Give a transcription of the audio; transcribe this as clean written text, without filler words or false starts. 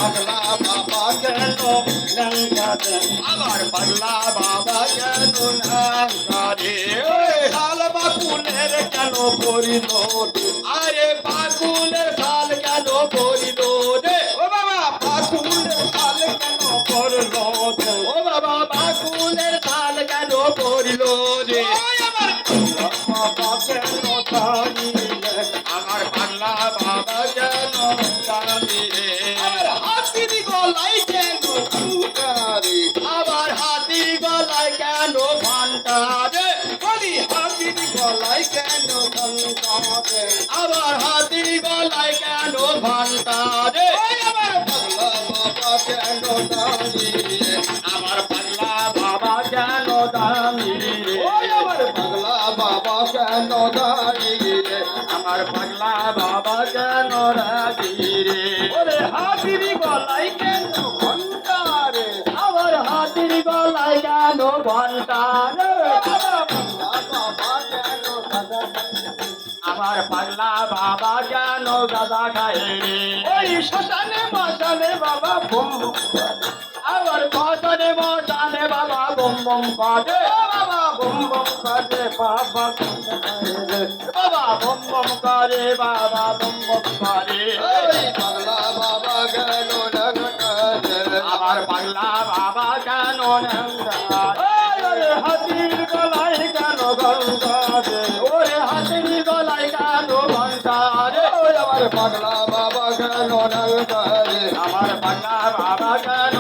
পাগলা বাবা কেন লঙ্কাতে আমার পাগলা বাবা কেন লঙ্কাতে শাল বাকুলের কেন পড়িল আরে বাকুলের শাল কেন পড়িল রে ও বাবা বাকুলের শাল কেন পড়ল ও বাবা বাকুলের শাল কেন পড়িল রে আমার বাবা কেন জানিলে আমার পাগলা বাবা কেন জানিলে আমার হাতির গলায় কেন ঘন্টারে আবার হাতির গলায় কেন ঘন্টারে বলি হাতির গলায় কেন ঘন্টারে আবার হাতির গলায় কেন ঘন্টারে আমার পাগলা বাবা কেন জানিলে আমার পাগলা বাবা কেন জানিলে আমার পাগলা বাবা কেন জানিলে আমার পাগলা বাবা কেন রাজিরে ওরে হাতির গলায় কেন ঘন্টারে আবার হাতির গলায় কেন ঘন্টারে আমার পাগলা বাবা কেন গাদা খায় রে ওই শ্মশানে মশানে বাবা বুম আবার শ্মশানে মশানে বাবা বুম বুম করে বাবা বুম বুম করে বাবা বাবা বুম বুম করে বাবা বুম বুম করে ওই পাগলা বাবা কেন নঙ্গারে আমার পাগলা বাবা কেন নঙ্গারে ওরে হাতির গলায় কেন গঙ্গারে ওরে হাতির গলায় কেন ঘন্টারে আমার পাগলা বাবা কেন নঙ্গারে আমার পাগলা বাবা কেন